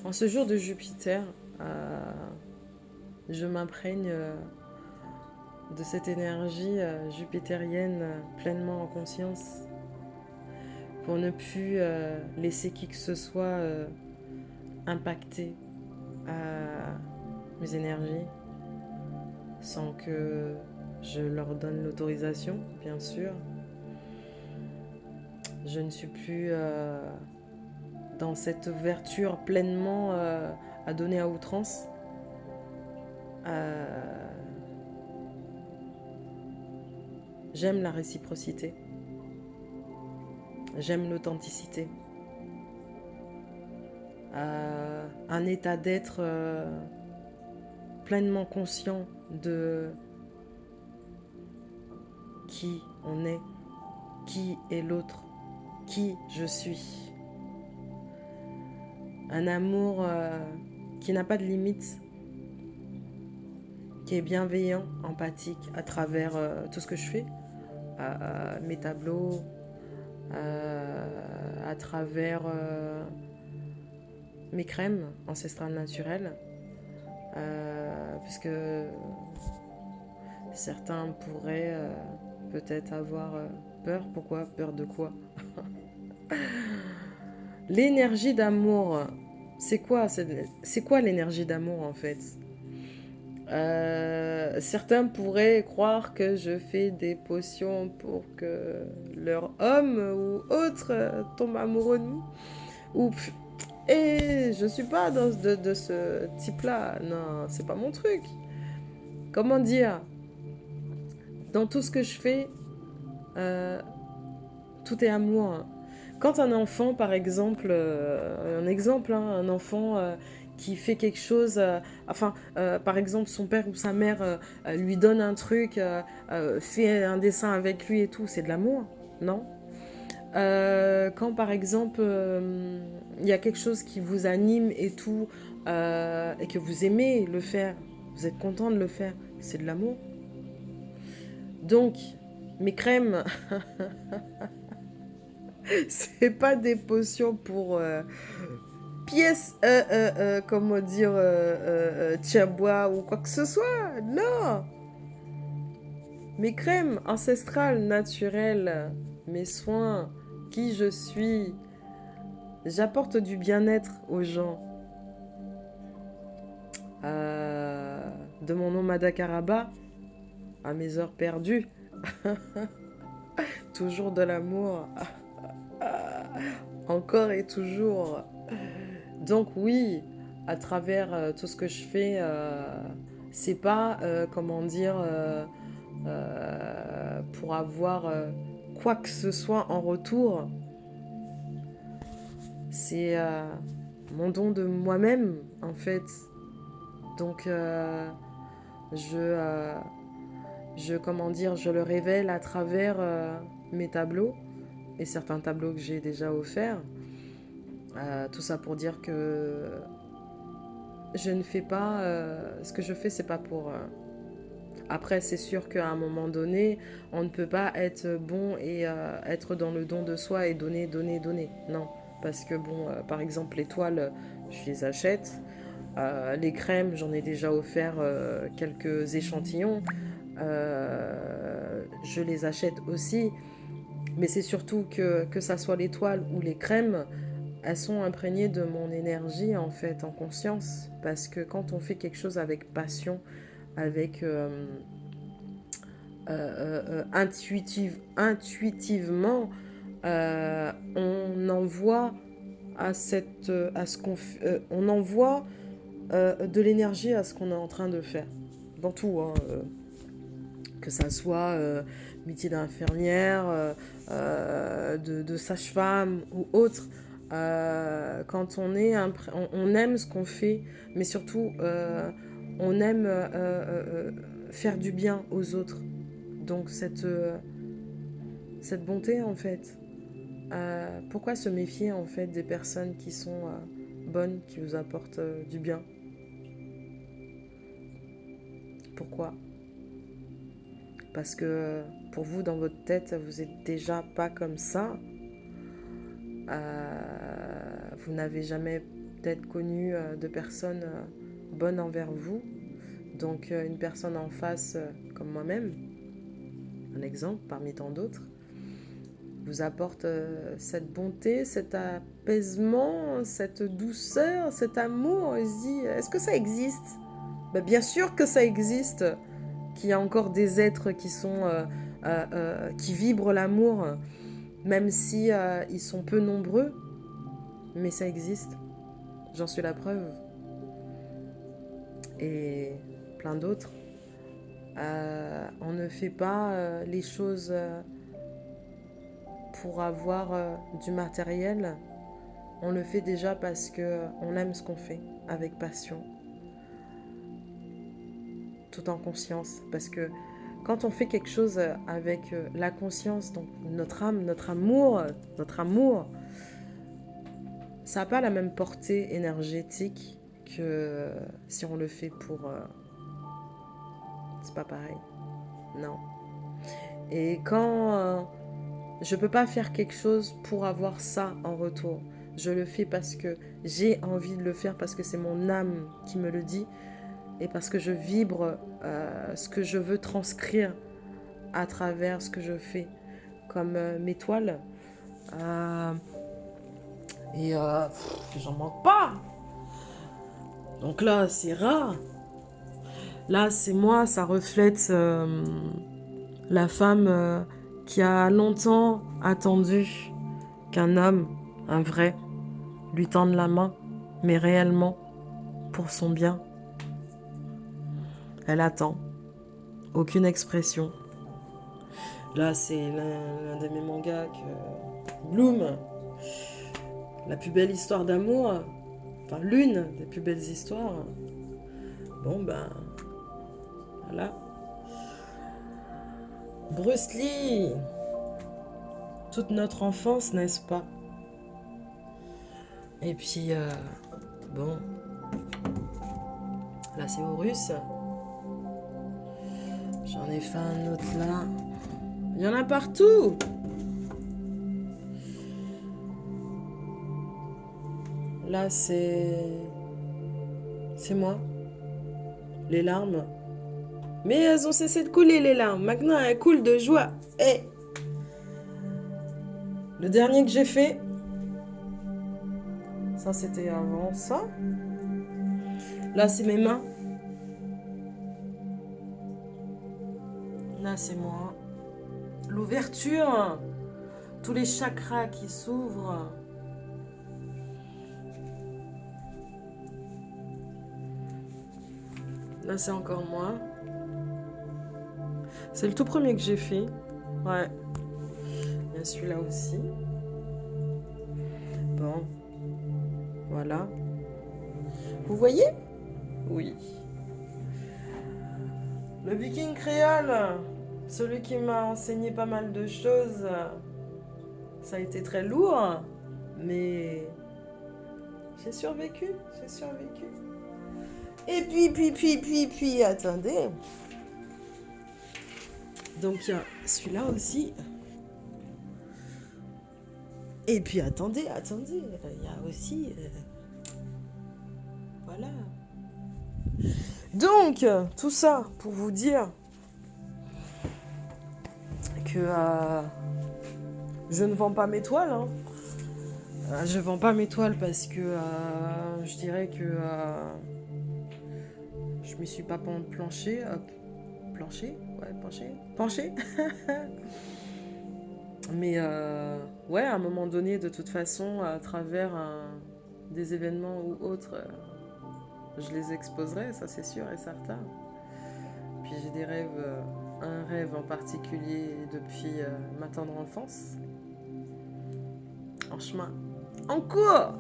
En ce jour de Jupiter, je m'imprègne de cette énergie jupitérienne pleinement en conscience pour ne plus laisser qui que ce soit impacter mes énergies sans que je leur donne l'autorisation, bien sûr. Je ne suis plus dans cette ouverture pleinement à donner à outrance. J'aime la réciprocité. J'aime l'authenticité. Un état d'être pleinement conscient de qui on est, qui est l'autre, qui je suis. Un amour qui n'a pas de limites, qui est bienveillant, empathique à travers tout ce que je fais, mes tableaux, à travers mes crèmes ancestrales naturelles, puisque certains pourraient peut-être avoir peur. Pourquoi? Peur de quoi? L'énergie d'amour, c'est quoi? C'est quoi l'énergie d'amour en fait? Certains pourraient croire que je fais des potions pour que leur homme ou autre tombe amoureux de nous. Ou, et je suis pas de ce type-là. Non, c'est pas mon truc. Comment dire? Dans tout ce que je fais, tout est amour. Quand un enfant, par exemple, un enfant qui fait quelque chose, par exemple, son père ou sa mère lui donne un truc, fait un dessin avec lui et tout, c'est de l'amour, non? Quand, par exemple, il y a quelque chose qui vous anime et tout, et que vous aimez le faire, vous êtes content de le faire, c'est de l'amour. Donc, mes crèmes, c'est pas des potions pour pièces, comment dire, tiens-bois ou quoi que ce soit. Non. Mes crèmes ancestrales, naturelles, mes soins, qui je suis, j'apporte du bien-être aux gens. De mon nom Madakaraba à mes heures perdues. Toujours de l'amour. Encore et toujours. Donc oui, à travers tout ce que je fais, c'est pas, comment dire, pour avoir quoi que ce soit en retour. C'est mon don de moi-même, en fait. Donc, comment dire, je le révèle à travers mes tableaux et certains tableaux que j'ai déjà offerts. Tout ça pour dire que je ne fais pas ce que je fais, c'est pas pour après, c'est sûr qu'à un moment donné, on ne peut pas être bon et être dans le don de soi et donner, donner, donner. Non, parce que bon, par exemple, les toiles, je les achète. Les crèmes, j'en ai déjà offert quelques échantillons. Je les achète aussi. Mais c'est surtout que ça soit les toiles ou les crèmes, elles sont imprégnées de mon énergie en fait, en conscience. Parce que quand on fait quelque chose avec passion, avec intuitivement, on envoie on envoie de l'énergie à ce qu'on est en train de faire. Dans tout, hein, que ça soit métier d'infirmière, de sage-femme ou autre. Quand on aime ce qu'on fait, mais surtout on aime faire du bien aux autres. Donc cette bonté en fait. Pourquoi se méfier en fait des personnes qui sont bonnes, qui vous apportent du bien? Pourquoi? Parce que pour vous, dans votre tête, vous n'êtes déjà pas comme ça. Vous n'avez jamais peut-être connu de personnes bonnes envers vous. Donc une personne en face, comme moi-même, un exemple parmi tant d'autres, vous apporte cette bonté, cet apaisement, cette douceur, cet amour. Il se dit, est-ce que ça existe? Ben, bien sûr que ça existe, qu'il y a encore des êtres qui sont qui vibrent l'amour, même si ils sont peu nombreux, mais ça existe. J'en suis la preuve. Et plein d'autres. On ne fait pas les choses pour avoir du matériel. On le fait déjà parce qu'on aime ce qu'on fait, avec passion, tout en conscience. Parce que quand on fait quelque chose avec la conscience, donc notre âme, notre amour, ça n'a pas la même portée énergétique que si on le fait pour... c'est pas pareil. Non. Et quand je peux pas faire quelque chose pour avoir ça en retour, je le fais parce que j'ai envie de le faire, parce que c'est mon âme qui me le dit et parce que je vibre ce que je veux transcrire à travers ce que je fais, comme mes toiles. J'en manque pas. Donc là, c'est rare. Là, c'est moi, ça reflète la femme qui a longtemps attendu qu'un homme, un vrai, lui tende la main, mais réellement pour son bien. Elle attend. Aucune expression. Là, c'est l'un de mes mangas Bloom. La plus belle histoire d'amour. Enfin, l'une des plus belles histoires. Bon, ben... Voilà. Bruce Lee. Toute notre enfance, n'est-ce pas? Et puis, bon... Là, c'est Horus. J'en ai fait un autre là. Il y en a partout. Là, c'est moi. Les larmes. Mais elles ont cessé de couler, les larmes. Maintenant, elles coulent de joie. Et le dernier que j'ai fait, ça, c'était avant ça. Là, c'est mes mains. Là, c'est moi. L'ouverture. Tous les chakras qui s'ouvrent. Là, c'est encore moi. C'est le tout premier que j'ai fait. Ouais. Il y a celui-là aussi. Bon. Voilà. Vous voyez? Oui. Le viking créole, celui qui m'a enseigné pas mal de choses, ça a été très lourd, mais j'ai survécu. Et puis, attendez. Donc il y a celui-là aussi. Et puis attendez, il y a aussi... voilà. Donc, tout ça pour vous dire que je ne vends pas mes toiles. Hein. Je vends pas mes toiles parce que je dirais que je me suis pas planché. Penché. Mais ouais, à un moment donné, de toute façon, à travers des événements ou autres, je les exposerai, ça c'est sûr et certain. Puis j'ai des rêves, un rêve en particulier depuis ma tendre enfance. En chemin. En cours.